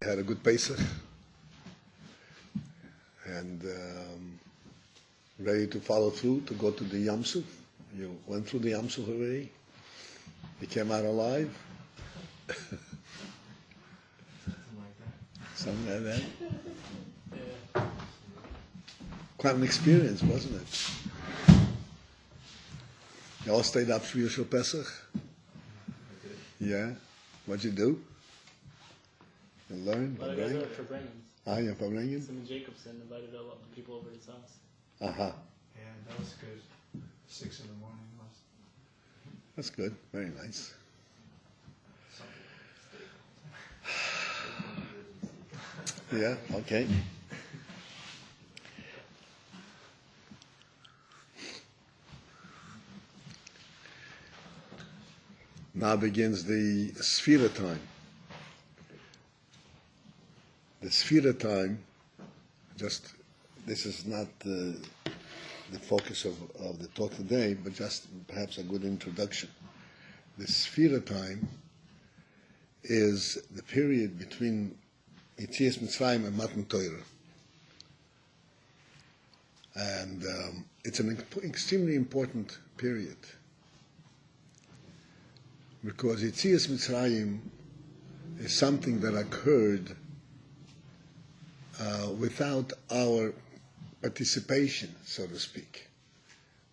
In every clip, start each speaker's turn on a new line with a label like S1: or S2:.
S1: Had a good Pesach and ready to follow through to go to the Yam Suf. You went through the Yam Suf already. You came out alive. Something like that.
S2: Yeah.
S1: Quite an experience, wasn't it? You all stayed up for your Shul Pesach? Yeah. What'd you do? You learn?
S2: A lot of guys are for Brennan's.
S1: You're from Brennan?
S2: Simon Jacobson invited a lot of people over to his house.
S1: Uh-huh.
S3: Yeah, that was good. 6 in the morning was.
S1: That's good. Very nice. Yeah, okay. Now begins the Sphira time. The Sphira time, just, this is not the focus of the talk today, but just perhaps a good introduction. The Sphira time is the period between Yetzias Mitzrayim and Matan Torah. And it's an extremely important period because Yetzias Mitzrayim is something that occurred without our participation, so to speak.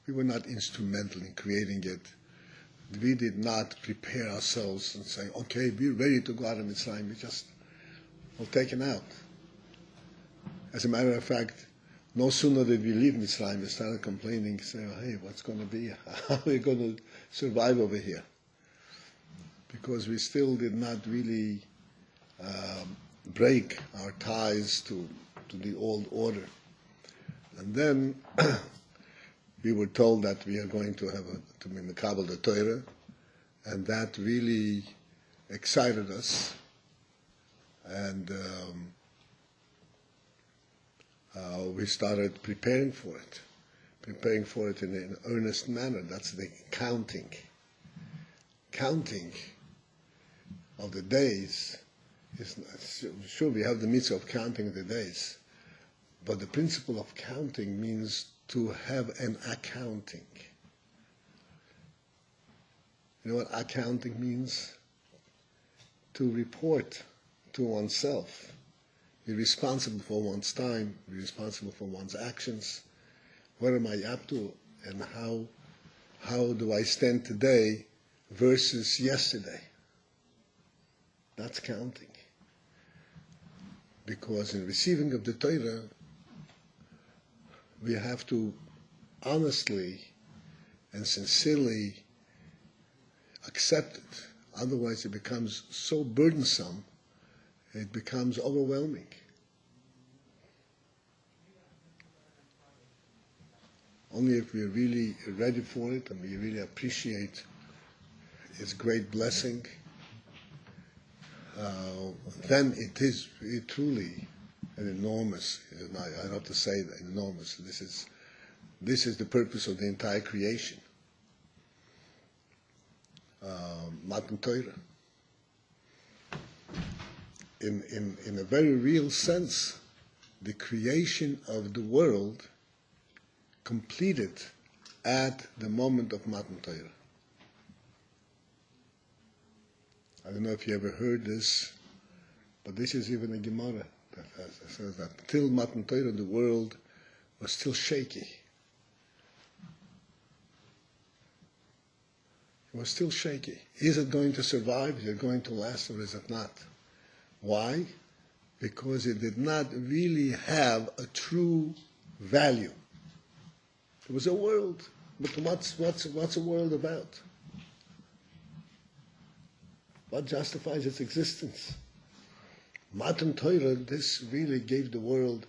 S1: We were not instrumental in creating it. We did not prepare ourselves and say, okay, we're ready to go out of Mitzrayim. We just were taken out. As a matter of fact, no sooner did we leave Mitzrayim, we started complaining, saying, hey, what's going to be? How are we going to survive over here? Because we still did not really break our ties to the old order. And then we were told that we are going to have to be Mekabel the Torah, and that really excited us. And we started preparing for it in an earnest manner. That's the counting of the days. Sure, we have the mitzvah of counting the days, but the principle of counting means to have an accounting. You know what accounting means? To report to oneself. Be responsible for one's time, be responsible for one's actions. What am I up to, and how do I stand today versus yesterday? That's counting. Because in receiving of the Torah, we have to honestly and sincerely accept it. Otherwise it becomes so burdensome, it becomes overwhelming. Only if we're really ready for it and we really appreciate its great blessing, then it is truly an enormous, I have to say that, enormous. This is the purpose of the entire creation. Matan Torah. In a very real sense, the creation of the world completed at the moment of Matan Torah. I don't know if you ever heard this, but this is even a Gemara that says that till Matan Torah the world was still shaky. It was still shaky. Is it going to survive? Is it going to last, or is it not? Why? Because it did not really have a true value. It was a world, but what's a world about? What justifies its existence? Matan Torah, this really gave the world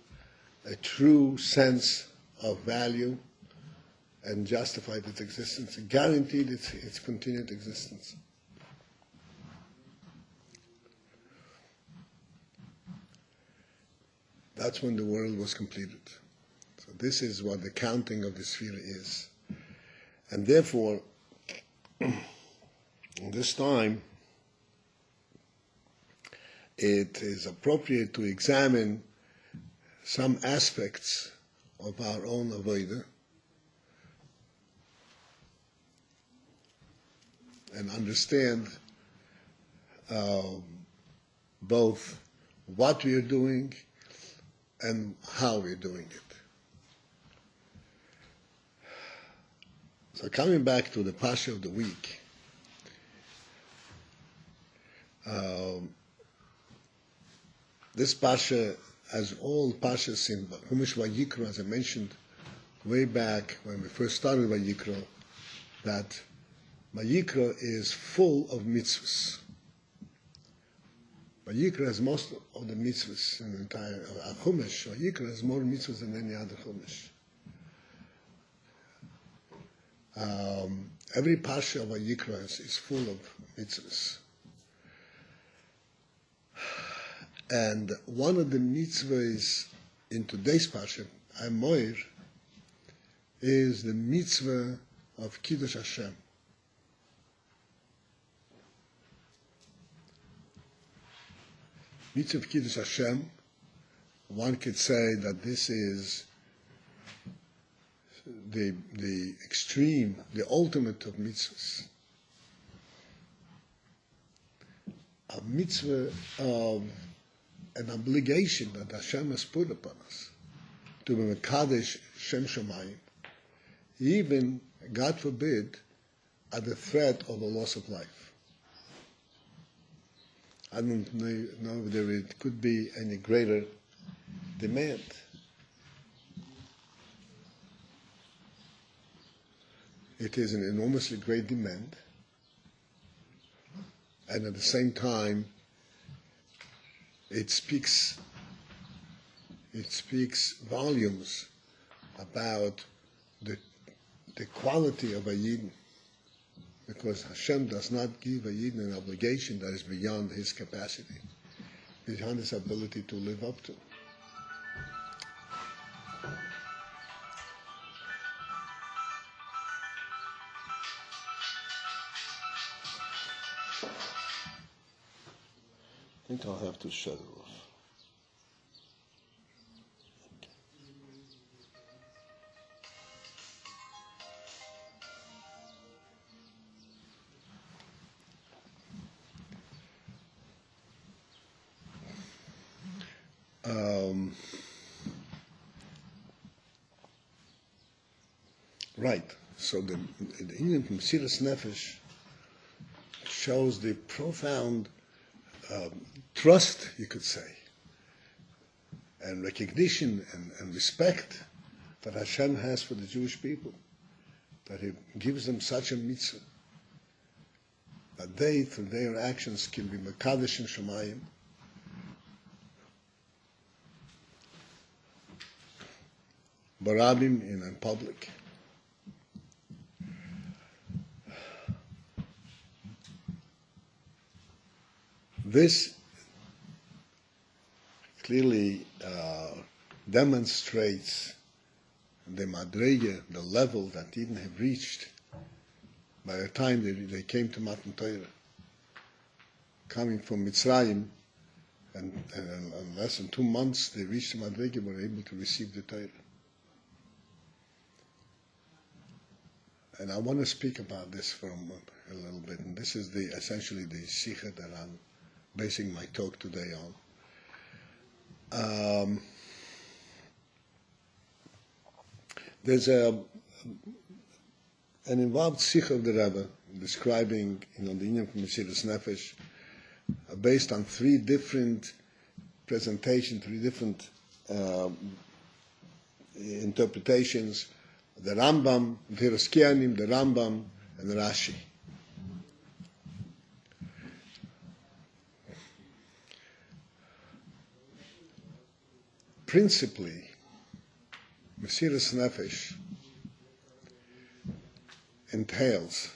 S1: a true sense of value and justified its existence, and guaranteed its continued existence. That's when the world was completed. So this is what the counting of the Sphira is. And therefore, in this time, it is appropriate to examine some aspects of our own avodah and understand both what we are doing and how we're doing it. So coming back to the Pasha of the week, this Pasha, as all Pashas in Chumash Vayikra, as I mentioned way back when we first started Vayikra, that Vayikra is full of mitzvahs. Vayikra has most of the mitzvahs in the entire Chumash. Vayikra has more mitzvahs than any other Chumash. Every Pasha of Vayikra is full of mitzvahs. And one of the mitzvahs in today's Pasha, Amoir, is the mitzvah of Kiddush Hashem. Mitzvah of Kiddush Hashem, one could say that this is the extreme, the ultimate of mitzvahs. A mitzvah of an obligation that Hashem has put upon us to be Mekadesh Shem Shamayim, even, God forbid, at the threat of a loss of life. I don't know if there could be any greater demand. It is an enormously great demand, and at the same time, it speaks volumes about the quality of a Yidden, because Hashem does not give a Yidden an obligation that is beyond his capacity, beyond his ability to live up to. I think I'll have to shut it off. Right. So the Indian from Mesiras Nefesh shows the profound trust, you could say, and recognition and respect that Hashem has for the Jewish people, that He gives them such a mitzvah, that they, through their actions, can be Mekadesh and Shemayim, Barabim in public. This clearly demonstrates the madrege, the level that Eden have reached by the time they came to Matan Torah. Coming from Mitzrayim, and in less than 2 months they reached the madrege and were able to receive the Torah. And I want to speak about this for a little bit, and this is essentially the sikha that I'm basing my talk today on. There's an involved sikha of the Rebbe describing, the Inyan from Mesiras Nefesh, based on 3 different presentations, 3 different interpretations: the Rambam, the Hiroskianim, the Rambam, and the Rashi. Principally, Mesiras Nefesh entails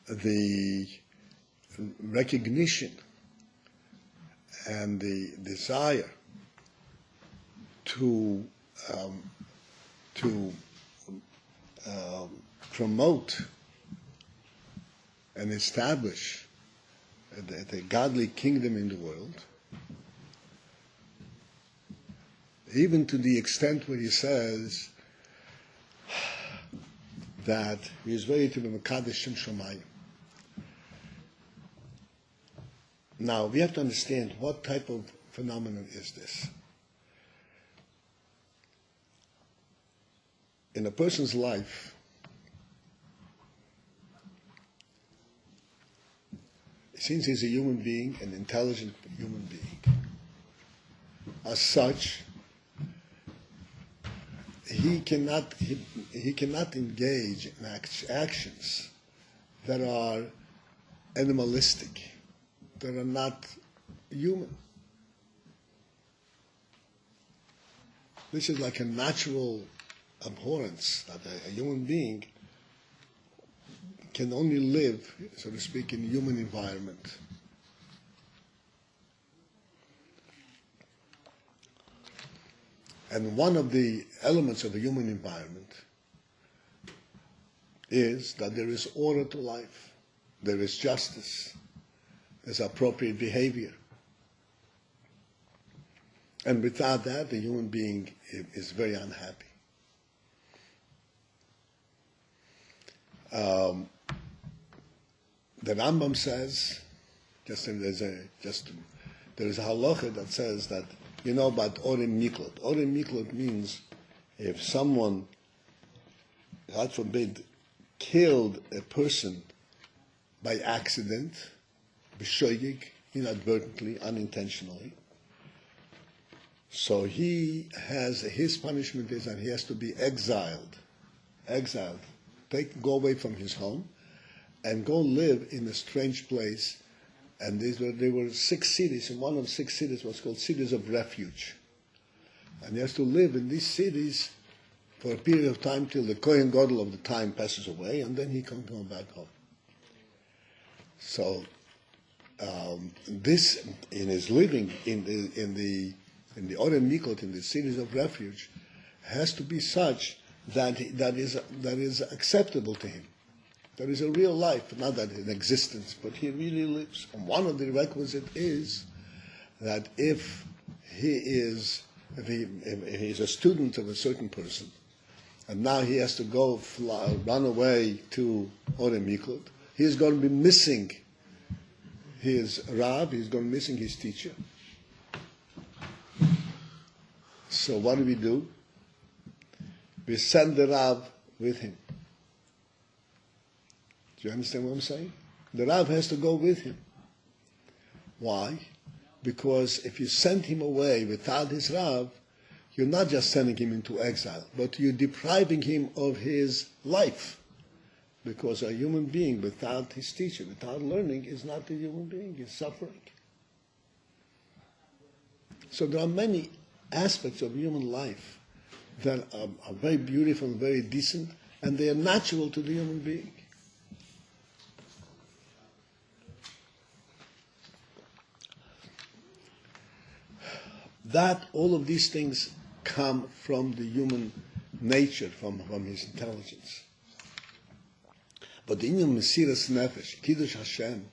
S1: the recognition and the desire to promote and establish the godly kingdom in the world, even to the extent where he says that he is ready to be Mekadesh Shem Shomayim. Now, we have to understand what type of phenomenon is this. In a person's life, since he's a human being, an intelligent human being, as such, he cannot engage in actions that are animalistic, that are not human. This is like a natural abhorrence that a human being can only live, so to speak, in a human environment. And one of the elements of the human environment is that there is order to life, there is justice, there's appropriate behavior. And without that, the human being is very unhappy. The Rambam says, there is a halacha that says that, you know about Orim Miklot. Orim Miklot means if someone, God forbid, killed a person by accident, b'shoigig, inadvertently, unintentionally, so his punishment is that he has to be exiled, go away from his home, and go live in a strange place. And there were 6 cities, and one of the 6 cities was called cities of refuge. And he has to live in these cities for a period of time till the Kohen Gadol of the time passes away, and then he can go back home. So this, in his living in the Orem Mikot, in the cities of refuge, has to be such that is acceptable to him. There is a real life, not that in existence, but he really lives. And one of the requisites is that if he's a student of a certain person, and now he has to go run away to Orem Mikot, he is going to be missing his Rav, he's going to be missing his teacher. So what do? We send the Rav with him. Do you understand what I'm saying? The Rav has to go with him. Why? Because if you send him away without his Rav, you're not just sending him into exile, but you're depriving him of his life. Because a human being without his teacher, without learning, is not a human being, he's suffering. So there are many aspects of human life that are very beautiful and very decent, and they are natural to the human being. That all of these things come from the human nature, from his intelligence. But the Inyan Mesiras Nefesh, Kiddush Hashem,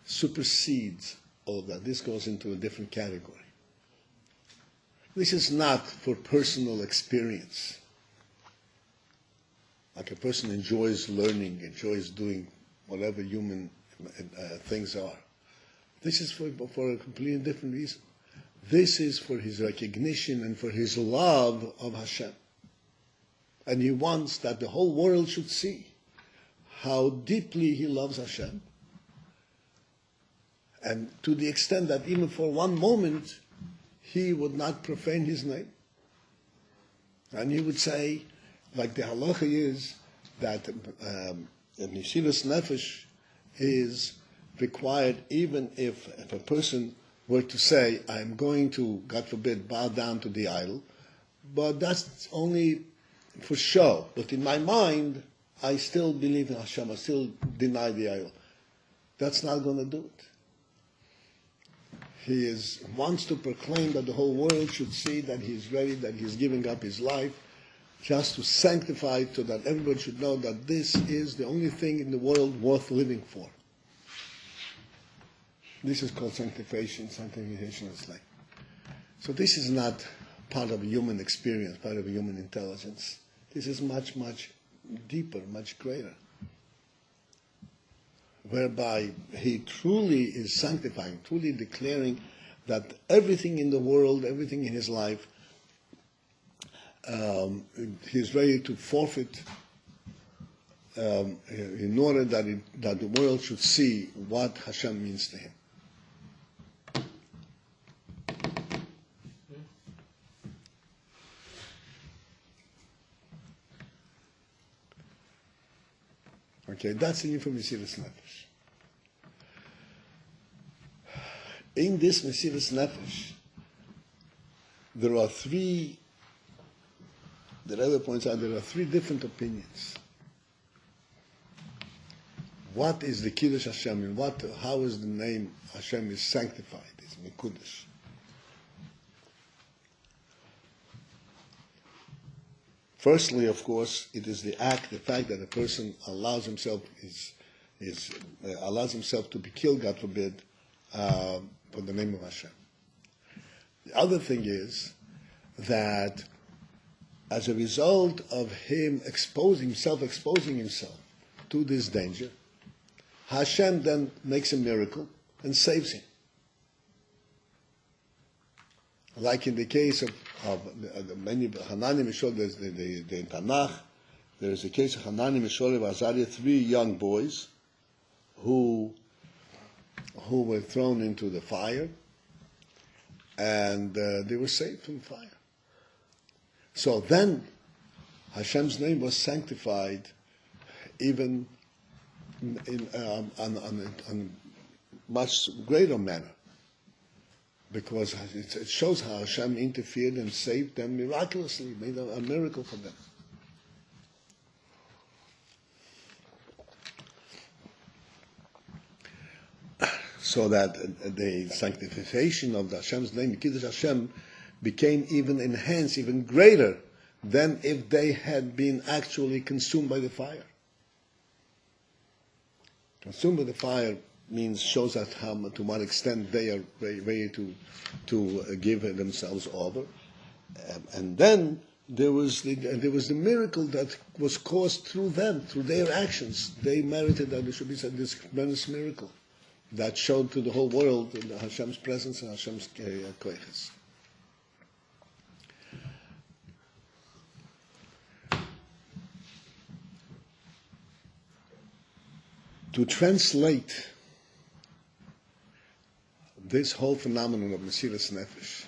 S1: supersedes all of that. This goes into a different category. This is not for personal experience. Like a person enjoys learning, enjoys doing whatever human things are. This is for a completely different reason. This is for his recognition and for his love of Hashem. And he wants that the whole world should see how deeply he loves Hashem. And to the extent that even for one moment, he would not profane his name. And he would say, like the halacha is, that Mesiras Nefesh is required even if a person were to say, I'm going to, God forbid, bow down to the idol, but that's only for show. But in my mind, I still believe in Hashem, I still deny the idol. That's not going to do it. He wants to proclaim that the whole world should see that he's ready, that he's giving up his life just to sanctify it so that everybody should know that this is the only thing in the world worth living for. This is called sanctification. Sanctification is like. So this is not part of a human experience, part of a human intelligence. This is much, much deeper, much greater. Whereby he truly is sanctifying, truly declaring that everything in the world, everything in his life, he's ready to forfeit in order that the world should see what Hashem means to him. Okay, that's the from Mesiras Nefesh. In this Mesiras Nefesh, there are three, the Rebbe points out, there are three different opinions. What is the Kiddush Hashem, and how is the name Hashem is sanctified? It's Mekudesh. Firstly, of course, it is the fact that a person allows himself to be killed, God forbid, for the name of Hashem. The other thing is that as a result of him exposing himself to this danger, Hashem then makes a miracle and saves him. Like in the case of many Hanani, Mishol, the Tanakh, there is a case of Hanani, Mishol, and Azariah, three young boys who were thrown into the fire, and they were saved from fire. So then Hashem's name was sanctified even on a much greater manner, because it shows how Hashem interfered and saved them miraculously, made a miracle for them. So that the sanctification of the Hashem's name, Kiddush Hashem, became even enhanced, even greater than if they had been actually consumed by the fire. Consumed by the fire shows us to what extent they are ready to give themselves over. And then there was the miracle that was caused through them, through their actions. They merited that there should be this tremendous miracle that showed to the whole world Hashem's presence and Hashem's koiches. To translate this whole phenomenon of Mesiras Nefesh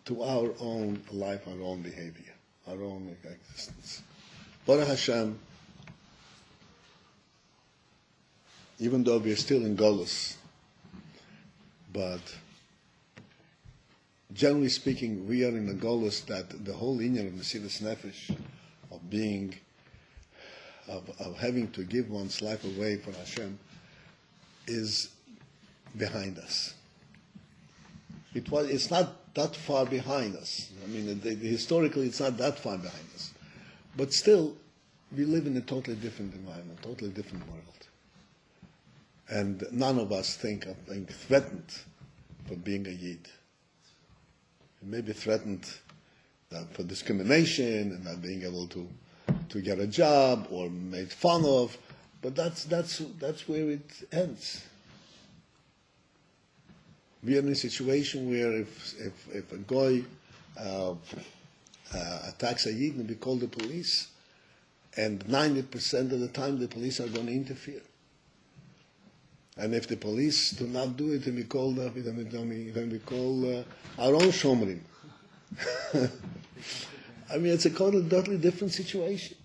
S1: to our own life, our own behavior, our own existence. Baruch Hashem, even though we are still in Golus, but generally speaking, we are in the Golus that the whole inyan of Mesiras Nefesh, of having to give one's life away for Hashem, is behind us. It's not that far behind us. I mean, historically, it's not that far behind us. But still, we live in a totally different environment, totally different world. And none of us think of being threatened for being a Yid. We may be threatened for discrimination and not being able to get a job or made fun of, but that's where it ends. We are in a situation where if a goy attacks a Yid, we call the police, and 90% of the time the police are going to interfere. And if the police do not do it, then we call our own shomrim. I mean, it's a totally different situation.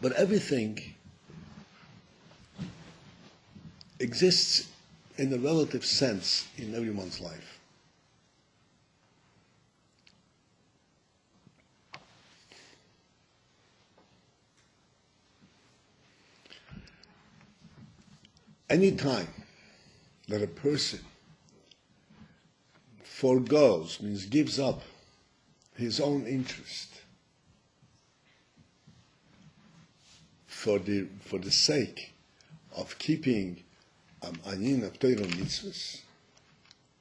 S1: But everything exists in a relative sense in everyone's life. Any time that a person forgoes, means gives up his own interest for the sake of keeping an inyan of Torah mitzvahs,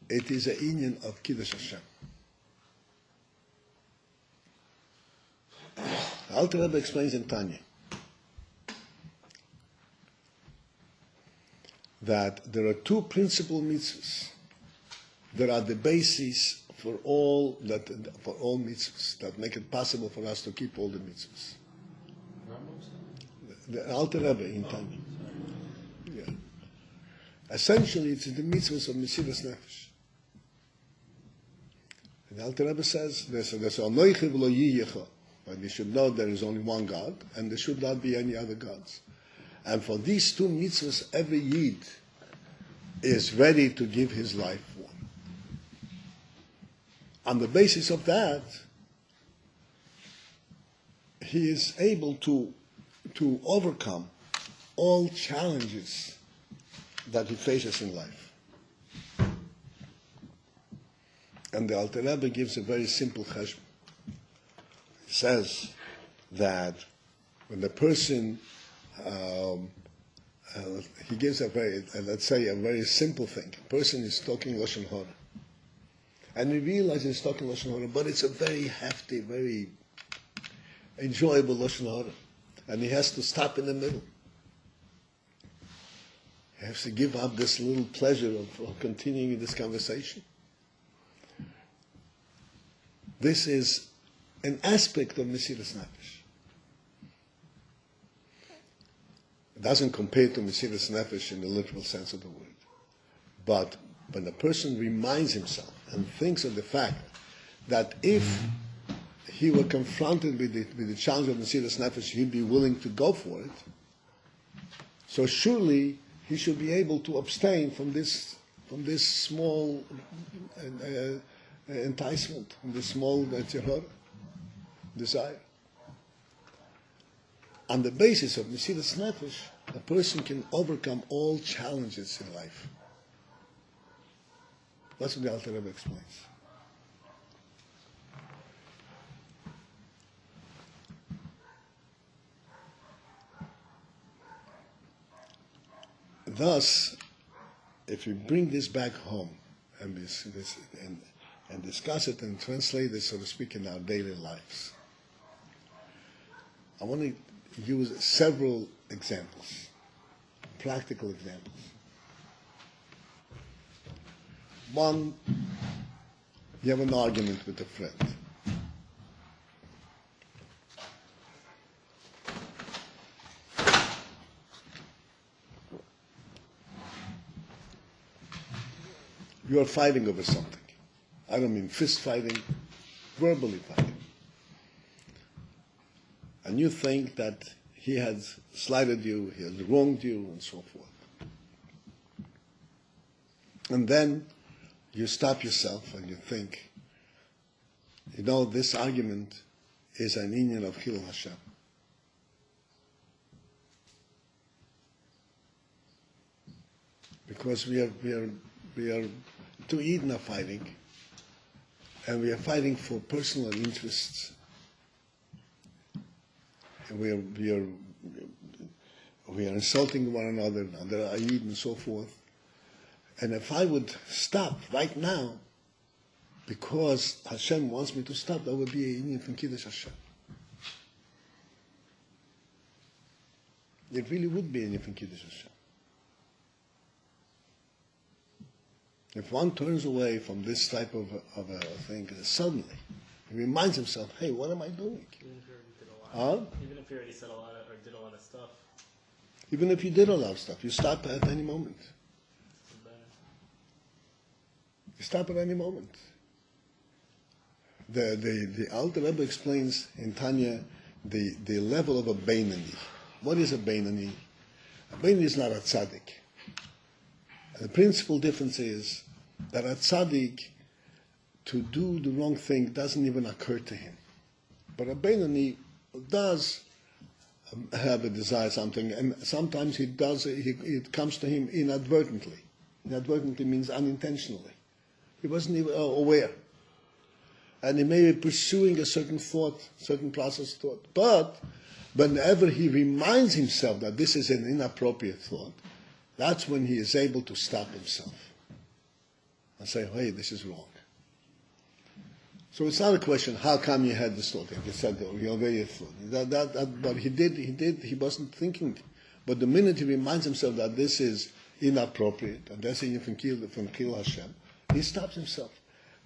S1: it is an inyan of Kiddush Hashem. The Alter Rebbe explains in Tanya that there are two principal mitzvahs that are the basis for all mitzvahs that make it possible for us to keep all the mitzvahs. The Alter Rebbe in Tanya. Yeah. Essentially, it's the mitzvahs of Mesiras Nefesh. And the Alter Rebbe says, there's Anoichi v'lo yiyecha, but we should know there is only one God, and there should not be any other gods. And for these two mitzvahs, every Yid is ready to give his life for. On the basis of that, he is able to overcome all challenges that he faces in life. And the Alter Rebbe gives a very simple cheshbon. He says that when the person, he gives a very, let's say, a very simple thing. A person is talking Lashon Hara. And he realizes he's talking Lashon Hara, but it's a very hefty, very enjoyable Lashon Hara. And he has to stop in the middle. He has to give up this little pleasure of continuing this conversation. This is an aspect of Mesiras Nefesh. It doesn't compare to Mesiras Nefesh in the literal sense of the word. But when a person reminds himself and thinks of the fact that if he were confronted with the challenge of Mesiras Nefesh, he'd be willing to go for it. So surely he should be able to abstain from this small enticement, from this small desire. On the basis of Mesiras Nefesh, a person can overcome all challenges in life. That's what the Alter Rebbe explains. Thus, if we bring this back home and discuss it and translate it, so to speak, in our daily lives, I want to use several examples, practical examples. One, you have an argument with a friend. You are fighting over something. I don't mean fist fighting, verbally fighting. And you think that he has slighted you, he has wronged you, and so forth. And then you stop yourself and you think, this argument is an inyan of Chilul Hashem. Because we are two Eden are fighting, and we are fighting for personal interests. And we are insulting one another, and there are Eden and so forth. And if I would stop right now, because Hashem wants me to stop, that would be a inyan from Kiddush Hashem. It really would be a inyan from Kiddush Hashem. If one turns away from this type of a thing, suddenly he reminds himself, hey, what am I doing?
S2: Even if you already said a lot or did a lot of stuff.
S1: Even if you did a lot of stuff, you stop at any moment. You stop at any moment. The Alter Rebbe explains in Tanya the level of a Beinani. What is a Beinani? A Beinani is not a tzaddik. The principal difference is that a tzaddik, to do the wrong thing doesn't even occur to him. But a Beinani does have a desire something, and sometimes it comes to him inadvertently. Inadvertently means unintentionally. He wasn't even aware. And he may be pursuing a certain thought, certain process thought. But whenever he reminds himself that this is an inappropriate thought, that's when he is able to stop himself and say, hey, this is wrong. So it's not a question, how come you had this thought? You said, you already thought. But he wasn't thinking. But the minute he reminds himself that this is inappropriate, and that's a from Kil Hashem, he stops himself.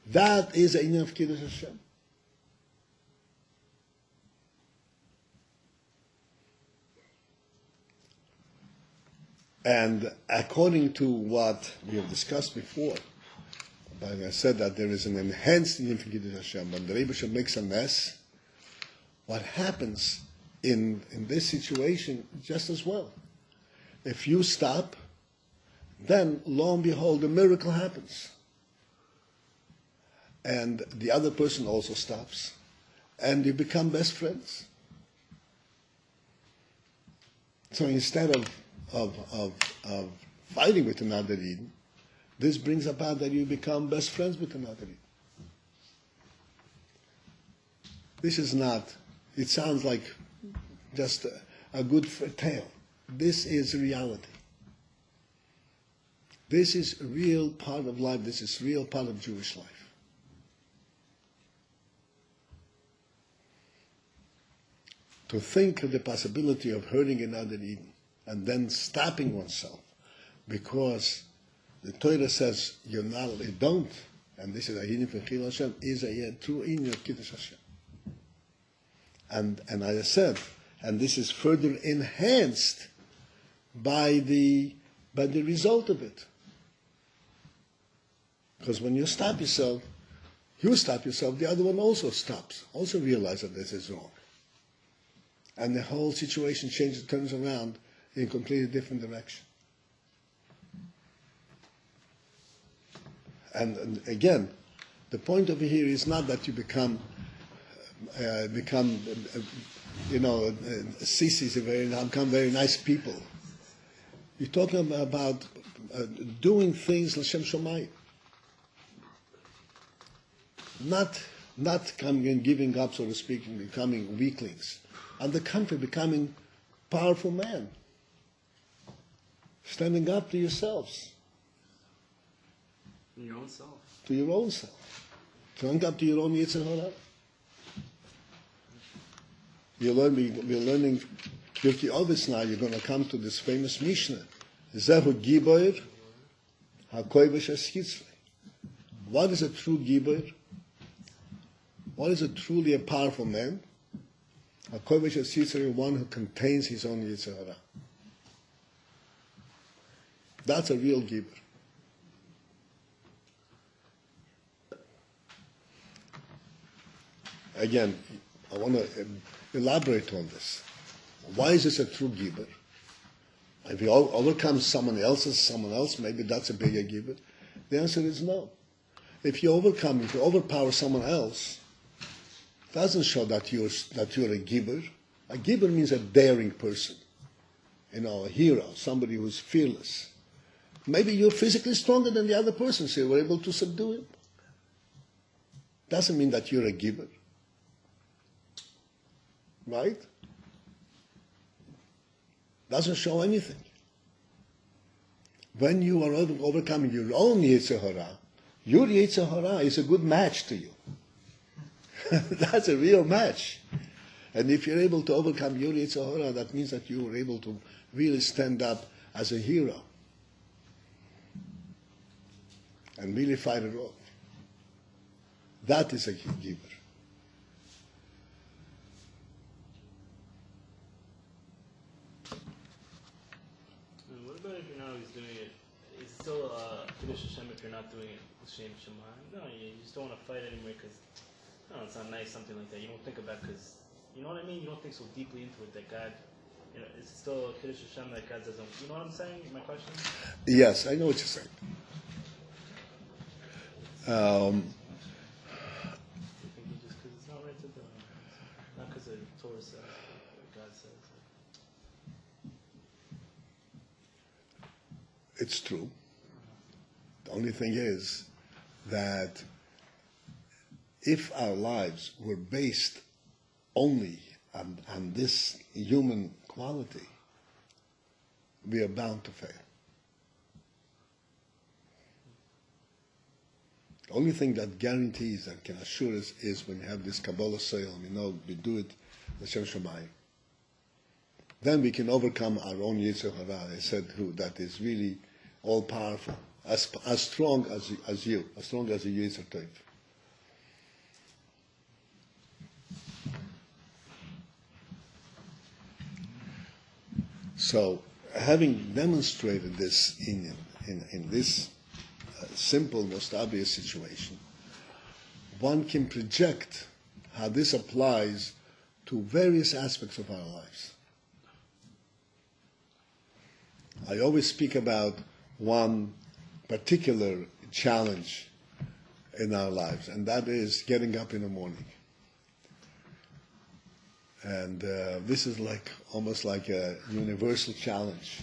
S1: That is a inyan of Kiddush Hashem. And according to what we have discussed before, like I said that there is an enhanced inyan of Kiddush Hashem. When the Rebbe makes a mess, what happens in this situation just as well? If you stop, then lo and behold, a miracle happens. And the other person also stops, and you become best friends. So instead of fighting with another Eden, this brings about that you become best friends with another Eden. This is not, it sounds like just a good tale. This is reality. This is a real part of life. This is a real part of Jewish life. To think of the possibility of hurting another Eden and then stopping oneself because the Torah says you don't, and this is a Eden for Chil Hashem, is a true Eden of Kiddush Hashem. And as I said, and this is further enhanced by the result of it. Because when you stop yourself, the other one also stops, also realizes that this is wrong. And the whole situation changes, turns around in a completely different direction. And again, the point over here is not that you become sissies, become very nice people. You're talking about doing things l'shem Shamayim. Not coming and giving up, so to speak, and becoming weaklings. On the contrary, becoming powerful men. Standing up to yourselves.
S2: Your own self.
S1: To your own self. Standing up to your own Yetzer Hara. We're learning Pirkei Avos now. You're going to come to this famous Mishnah. Zehu Giboir HaKoivesh HaSchitzvei. What is a true Giboir? What is truly a powerful man? HaKoivesh HaSchitzvei, one who contains his own Yetzer Hara. That's a real Gibor. Again, I want to elaborate on this. Why is this a true Gibor? If you overcome someone else, maybe that's a bigger Gibor. The answer is no. If you overpower someone else, doesn't show that you're a Gibor. A Gibor means a daring person, a hero, somebody who's fearless. Maybe you're physically stronger than the other person, so you were able to subdue him. Doesn't mean that you're a Gibor. Right? Doesn't show anything. When you are overcoming your own Yetzer Hara, your Yetzer Hara is a good match to you. That's a real match. And if you're able to overcome your Yetzer Hara, that means that you were able to really stand up as a hero and really fight it off. That is a Gibor.
S2: What about if you're not always doing it? Is it still Kiddush Hashem if you're not doing it L'Shem Shamayim? No, you just don't want to fight anymore because it's not nice, something like that. You don't think about because, you know what I mean? You don't think so deeply into it that God, is it still Kiddush Hashem that God doesn't, you know what I'm saying? My question?
S1: Yes, I know what you're saying.
S2: Just because it's not right to do it. Not because the Torah says, God says.
S1: It's true. The only thing is, that if our lives were based only on this human quality, we are bound to fail. The only thing that guarantees and can assure us is when you have this Kabbalah sale, and we know we do it, L'Shem Shamayim. Then we can overcome our own Yetzer Hara. I said that is really all powerful, as strong as you, as strong as the Yetzer Tov. So, having demonstrated this in this simple, most obvious situation, one can project how this applies to various aspects of our lives. I always speak about one particular challenge in our lives, and that is getting up in the morning. And this is almost like a universal challenge.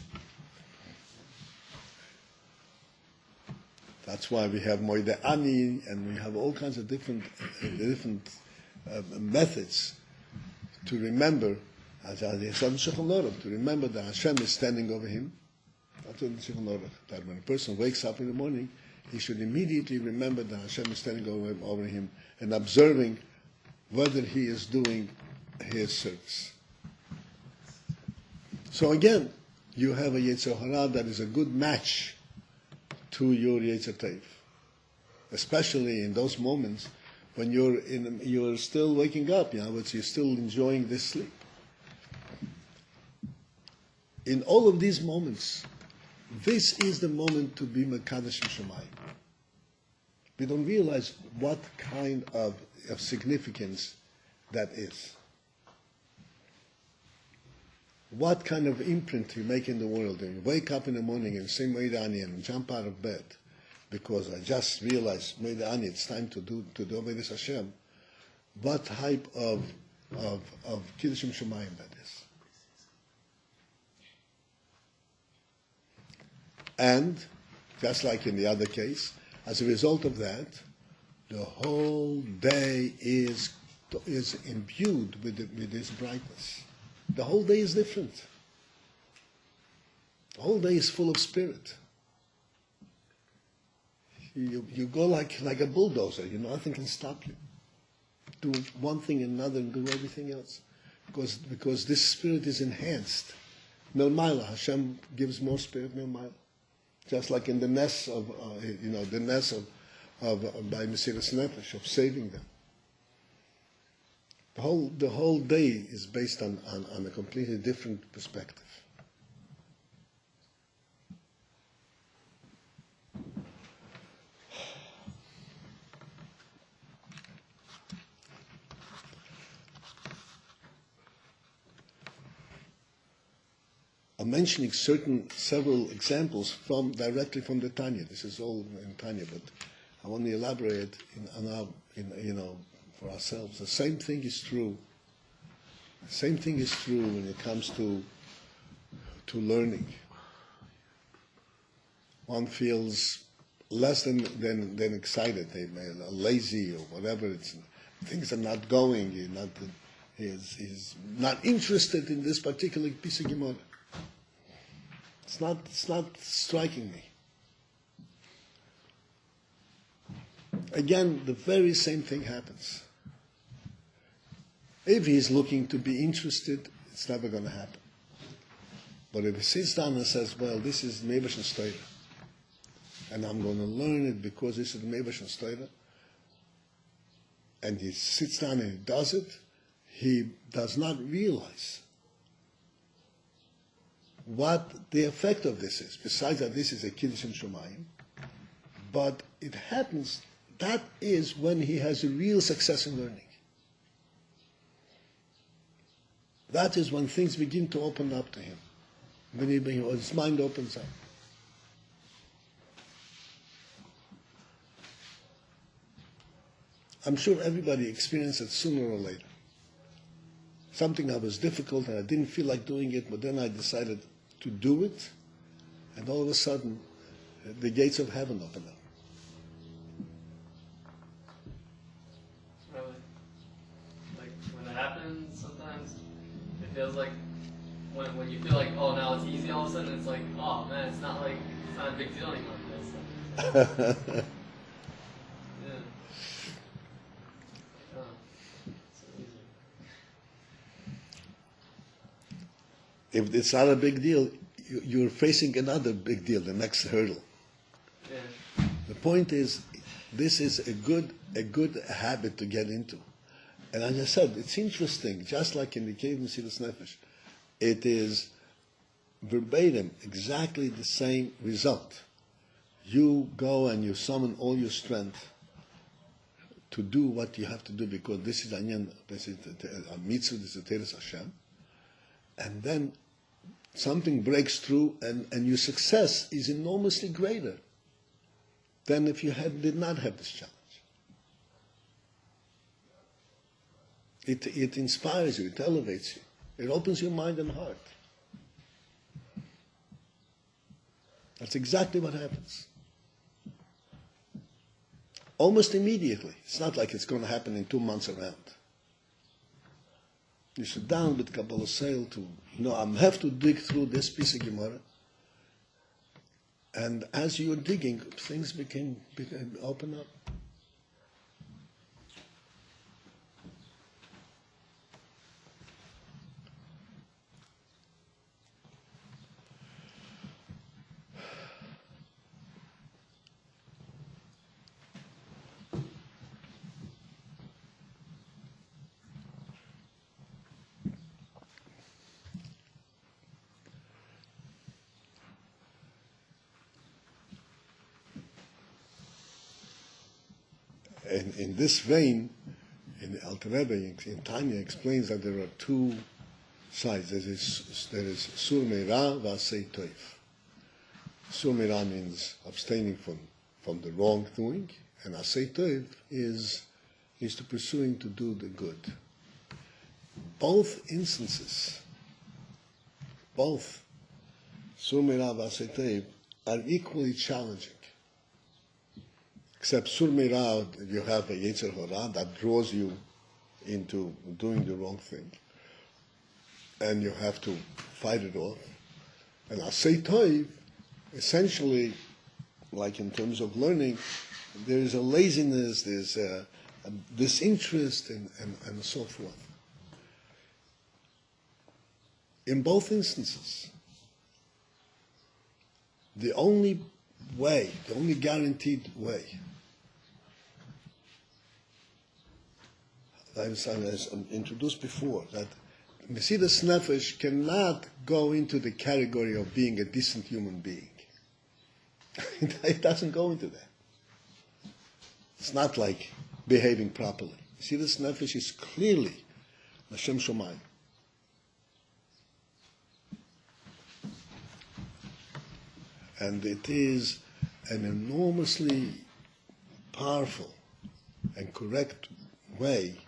S1: That's why we have Moide Ani, and we have all kinds of different methods to remember, to remember that Hashem is standing over him. That's what the Shulchan Aruch, that when a person wakes up in the morning, he should immediately remember that Hashem is standing over him and observing whether he is doing his service. So again, you have a Yetzer Hara that is a good match to your Yetzer Tov, especially in those moments when you're still waking up, but you're still enjoying this sleep. In all of these moments, this is the moment to be Mekadosh Shemayim. We don't realize what kind of significance that is. What kind of imprint you make in the world. And you wake up in the morning and say Meidani and jump out of bed because I just realized Meidani, it's time to do Avodas Hashem. What type of Kiddushim Shemayim that is. And, just like in the other case, as a result of that, the whole day is imbued with this brightness. The whole day is different. The whole day is full of spirit. You go like a bulldozer. Nothing can stop you. Do one thing and another and do everything else. Because this spirit is enhanced. Milmaila, Hashem gives more spirit milmaila. Just like in the nest of by Mesiras Nefesh, of saving them. The whole day is based on a completely different perspective. I'm mentioning several examples directly from the Tanya. This is all in Tanya, but I want to elaborate for ourselves. The same thing is true. The same thing is true when it comes to learning. One feels less than excited, lazy or whatever. Things are not going. He's not interested in this particular piece of Gemara. It's not striking me. Again, the very same thing happens. If he's looking to be interested, it's never going to happen. But if he sits down and says, well, this is Meibash's Torah, and I'm going to learn it because this is Meibash's Torah, and he sits down and he does it, he does not realize what the effect of this is, besides that this is a Kiddush Shemayim. But it happens, that is when he has a real success in learning. That is when things begin to open up to him, when his mind opens up. I'm sure everybody experiences it sooner or later. Something that was difficult and I didn't feel like doing it, but then I decided to do it, and all of a sudden, the gates of heaven open up.
S4: feels like when you feel like, oh, now it's easy, all of a sudden it's like, oh man, it's not a big deal anymore. Yeah. So easy.
S1: If it's not a big deal, you're facing another big deal, the next hurdle.
S4: Yeah.
S1: The point is, this is a good habit to get into. And as I said, it's interesting, just like in the cave of Mesilas Nefesh, it is verbatim, exactly the same result. You go and you summon all your strength to do what you have to do, because this is Anyan, this is a mitzvah, this is Tiferes Hashem. And then something breaks through, and your success is enormously greater than if you did not have this challenge. It inspires you, it elevates you, it opens your mind and heart. That's exactly what happens. Almost immediately. It's not like it's going to happen in 2 months around. You sit down with Kabbalah Sale to, I have to dig through this piece of Gemara. And as you're digging, things became open up. And in this vein, in Alter Rebbe, in Tanya, explains that there are two sides. There is Sur Meira v'Asei Toiv. Sur Meira means abstaining from the wrongdoing, and Asei Toiv is to pursuing to do the good. Both instances, both Sur Meira v'Asei Toiv, are equally challenging. Except Sur Meira, you have a Yetzer Hara that draws you into doing the wrong thing. And you have to fight it off. And Asei Toiv, essentially, like in terms of learning, there is a laziness, there's a disinterest, and so forth. In both instances, the only way, the only guaranteed way, as introduced before, that Mesilas Nefesh cannot go into the category of being a decent human being. It doesn't go into that. It's not like behaving properly. Mesilas Nefesh is clearly Hashem Shomayim. And it is an enormously powerful and correct way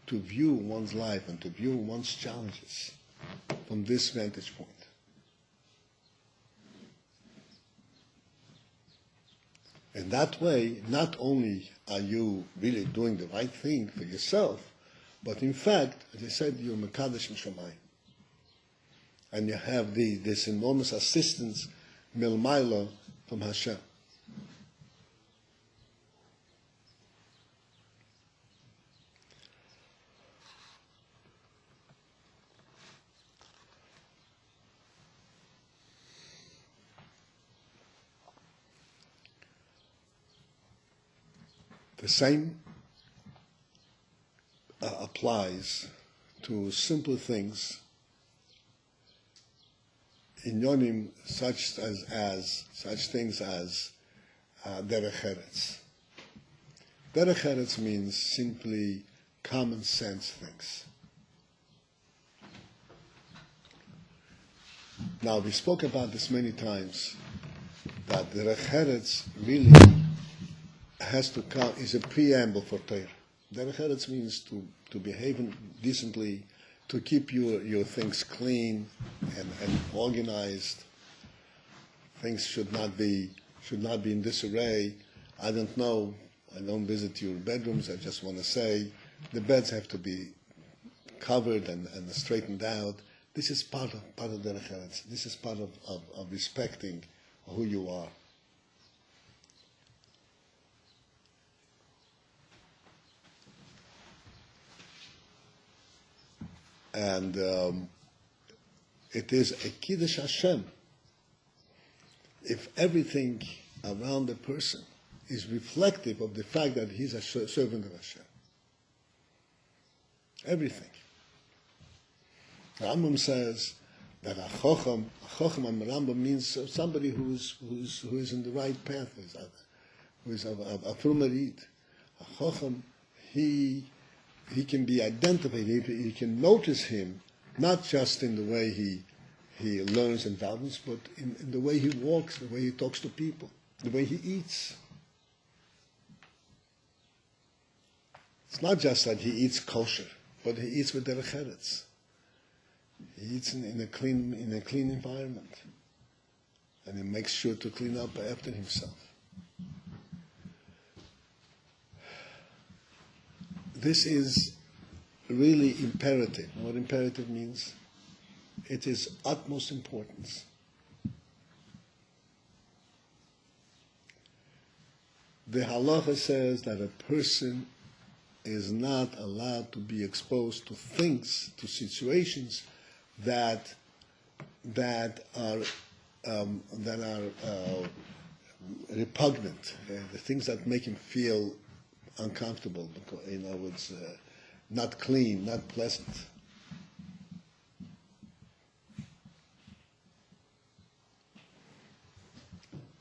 S1: to view one's life and to view one's challenges from this vantage point. And that way, not only are you really doing the right thing for yourself, but in fact, as I said, you're Mekadesh Mishamayim. And you have this enormous assistance, Milmaila, from Hashem. The same applies to simple things in Yonim, such things as Derech Eretz. Derech Eretz means simply common sense things. Now, we spoke about this many times, that Derech Eretz really has to come, is a preamble for Torah. Derech Eretz means to behave decently, to keep your things clean and organized. Things should not be in disarray. I don't know, I don't visit your bedrooms, I just want to say the beds have to be covered and straightened out. This is part of Derech Eretz. This is part of respecting who you are. And it is a Kiddush Hashem if everything around the person is reflective of the fact that he's a servant of Hashem. Everything. Rambam says that a Chocham and Rambam means somebody who is in the right path, who is a Frumarid. A Chocham, he can be identified, you can notice him, not just in the way he learns and values, but in the way he walks, the way he talks to people, the way he eats. It's not just that he eats kosher, but he eats with derech eretz. He eats in a clean environment, and he makes sure to clean up after himself. This is really imperative. What imperative means? It is utmost importance. The halacha says that a person is not allowed to be exposed to things, to situations that are repugnant, the things that make him feel uncomfortable, in other words, not clean, not pleasant.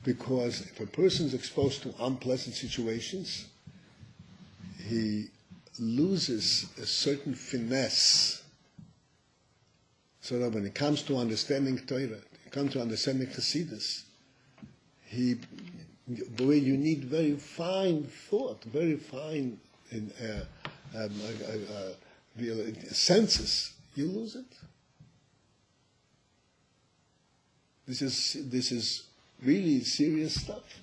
S1: Because if a person is exposed to unpleasant situations, he loses a certain finesse. So that when it comes to understanding Torah, it comes to understanding Chassidus, the way you need very fine thought, very fine senses, you lose it. This is really serious stuff.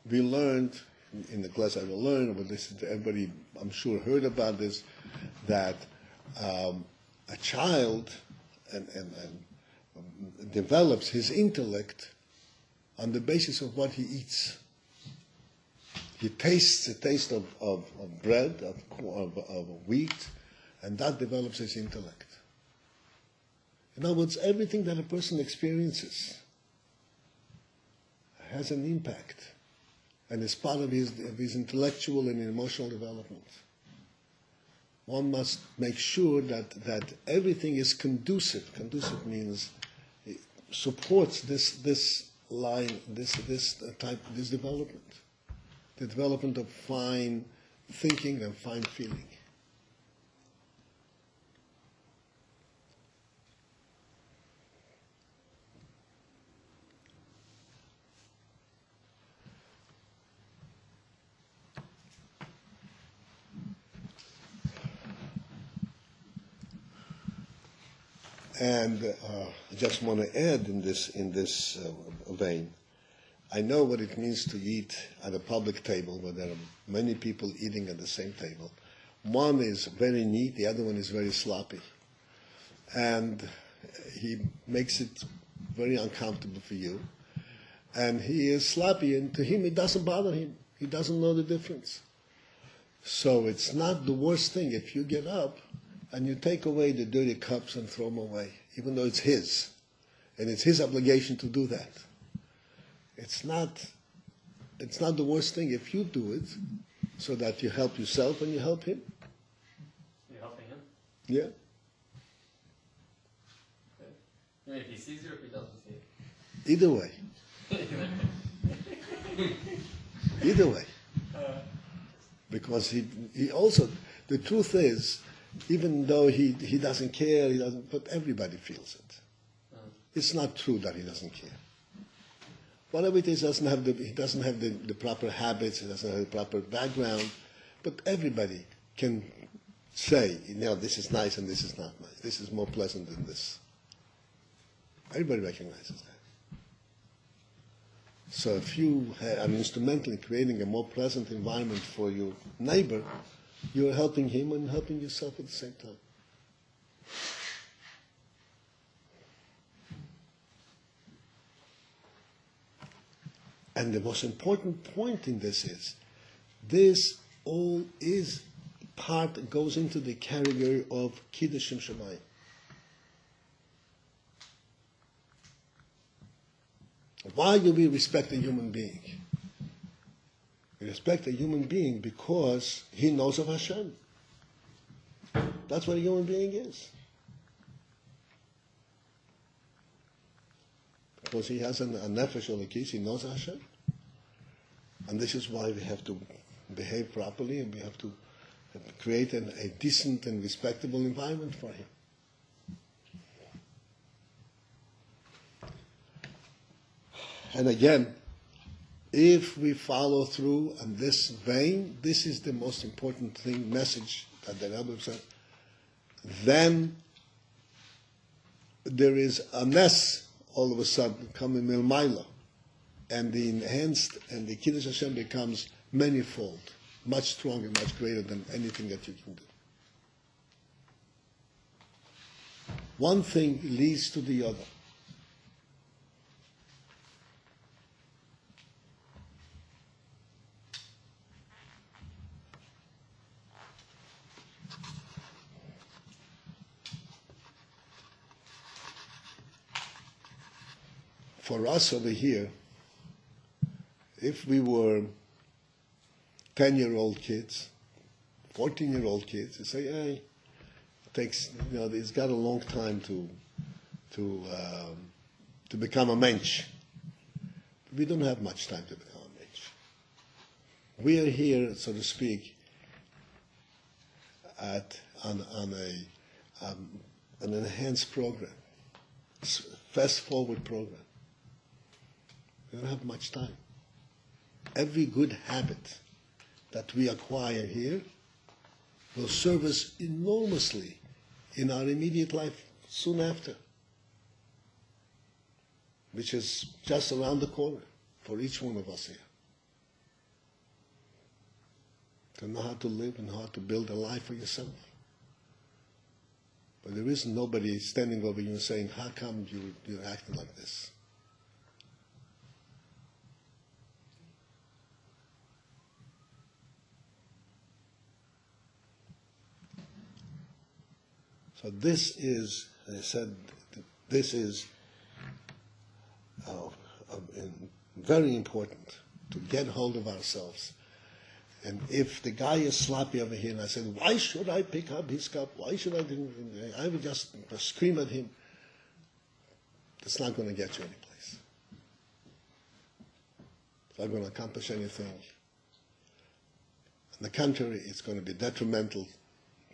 S1: We learned in the class I will learn, but listen to everybody, I'm sure heard about this, that a child and develops his intellect on the basis of what he eats. He tastes the taste of bread, of wheat, and that develops his intellect. In other words, everything that a person experiences has an impact and is part of his intellectual and emotional development. One must make sure that everything is conducive. Conducive means it supports this line, this development. The development of fine thinking and fine feeling. And I just want to add in this vein, I know what it means to eat at a public table where there are many people eating at the same table. One is very neat, the other one is very sloppy. And he makes it very uncomfortable for you. And he is sloppy, and to him it doesn't bother him. He doesn't know the difference. So it's not the worst thing if you get up and you take away the dirty cups and throw them away, even though it's his. And it's his obligation to do that. It's not the worst thing if you do it, so that you help yourself and you help him.
S4: You're helping him?
S1: Yeah.
S4: Okay. I mean, if he sees you or if he doesn't see you?
S1: Either way. Either way. Because he also, the truth is, even though he doesn't care, but everybody feels it. It's not true that he doesn't care. Whatever it is, he doesn't have the proper habits, he doesn't have the proper background, but everybody can say, this is nice and this is not nice. This is more pleasant than this. Everybody recognizes that. So if you are instrumental in creating a more pleasant environment for your neighbor, you're helping him and helping yourself at the same time. And the most important point in this all is part goes into the category of Kiddush Shemayim. Why do we respect a human being? We respect a human being because he knows of Hashem. That's what a human being is. Because he has a nefesh olekis, he knows Hashem. And this is why we have to behave properly and we have to create a decent and respectable environment for him. And again, if we follow through on this vein, this is the most important message that the Rebbe said, then there is a ness all of a sudden coming milmaila, and the enhanced and the Kiddush Hashem becomes manifold, much stronger, much greater than anything that you can do. One thing leads to the other. For us over here, if we were 10-year-old kids, 14-year-old kids, you say, hey, it takes, it's got a long time to become a mensch. We don't have much time to become a mensch. We are here, so to speak, on an enhanced program, fast-forward program. We don't have much time. Every good habit that we acquire here will serve us enormously in our immediate life soon after, which is just around the corner for each one of us here. To know how to live and how to build a life for yourself. But there isn't nobody standing over you and saying, how come you're acting like this? So this is, as I said, this is very important to get hold of ourselves. And if the guy is sloppy over here, and I said, why should I pick up his cup? Why should I would just scream at him. It's not going to get you anyplace. It's not going to accomplish anything. On the contrary, it's going to be detrimental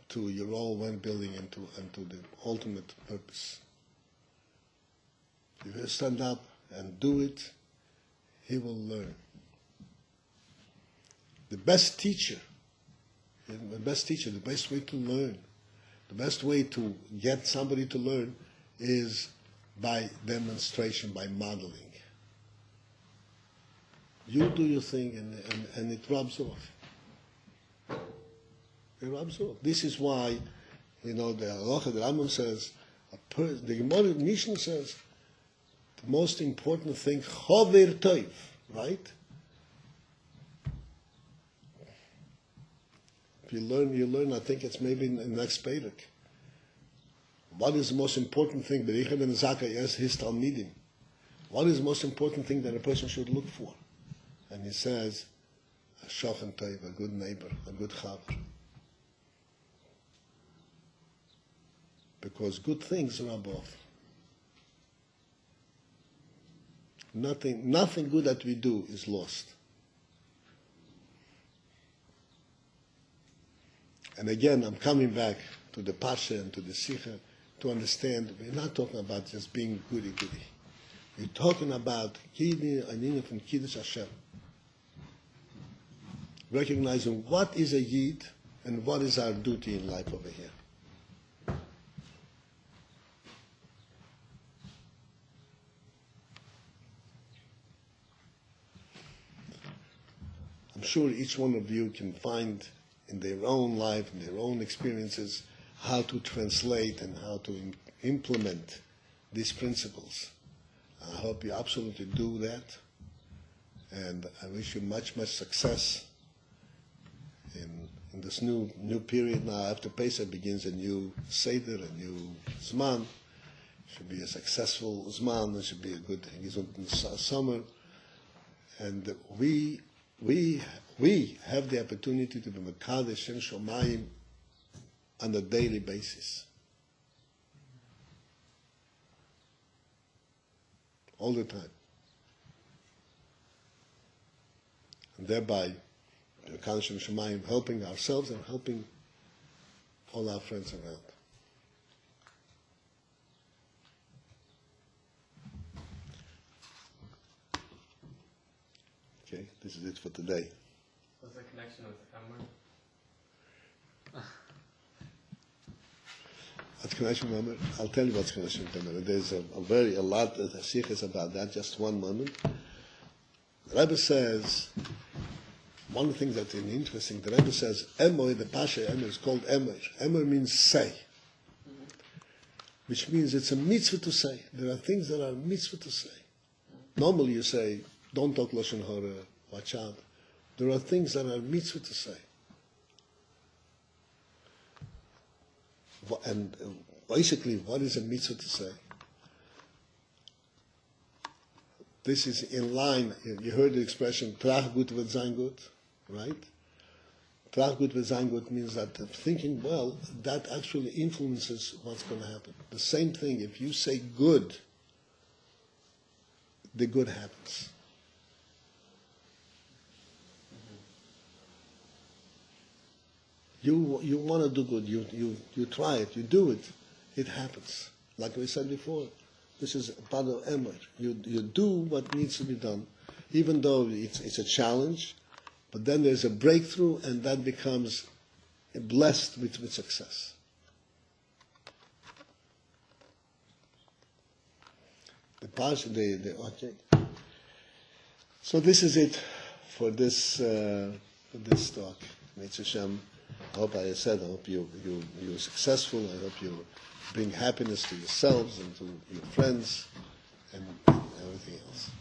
S1: to your all well-being and to the ultimate purpose. If you stand up and do it, he will learn. The best teacher, the best way to learn, the best way to get somebody to learn is by demonstration, by modeling. You do your thing and it rubs off. It rubs off. This is why, the Halacha, the Rambam says, the Gemara Mishnah says, the most important thing, chover toiv, right? If you learn, I think it's maybe in the next Perek. What is the most important thing? Bericha ben Zakkai asks his Talmidim, what is the most important thing that a person should look for? And he says, a shochen toiv, a good neighbor, a good chaver. Because good things rub off. Nothing good that we do is lost. And again, I'm coming back to the Pasha and to the Sikha to understand we're not talking about just being goody-goody. We're talking about Anina from Kiddush Hashem. Recognizing what is a Yid and what is our duty in life over here. I'm sure each one of you can find in their own life, in their own experiences, how to translate and how to implement these principles. I hope you absolutely do that, and I wish you much, much success in this new period. Now after Pesach begins a new Seder, a new Zman. It should be a successful Zman. It should be a good summer, and we have the opportunity to be Mekadesh Shem Shomayim on a daily basis. All the time. And thereby, Mekadesh Shem Shomayim, helping ourselves and helping all our friends around. Okay, this is it for today.
S4: What's the connection with Emmer?
S1: What's connection with Emmer? I'll tell you what's connection with Emmer. There's a lot of sikhs about that. Just one moment. The Rebbe says, one of the things that's interesting, the Rebbe says, Emmer, the Pasha Emmer is called Emmer. Emmer means say. Which means it's a mitzvah to say. There are things that are mitzvah to say. Normally you say, don't talk Lashon Hara, watch out. There are things that are mitzvah to say. And basically, what is a mitzvah to say? This is in line, you heard the expression, Trach gut wird sein gut, right? Trach gut wird sein gut means that thinking well, that actually influences what's going to happen. The same thing, if you say good, the good happens. You want to do good, you try it, you do it, it happens. Like we said before, this is part of Emor. You do what needs to be done, even though it's a challenge, but then there's a breakthrough and that becomes blessed with success. Okay. So this is it for this talk. Mitzvah Shem. I hope I hope you're successful. I hope you bring happiness to yourselves and to your friends and everything else.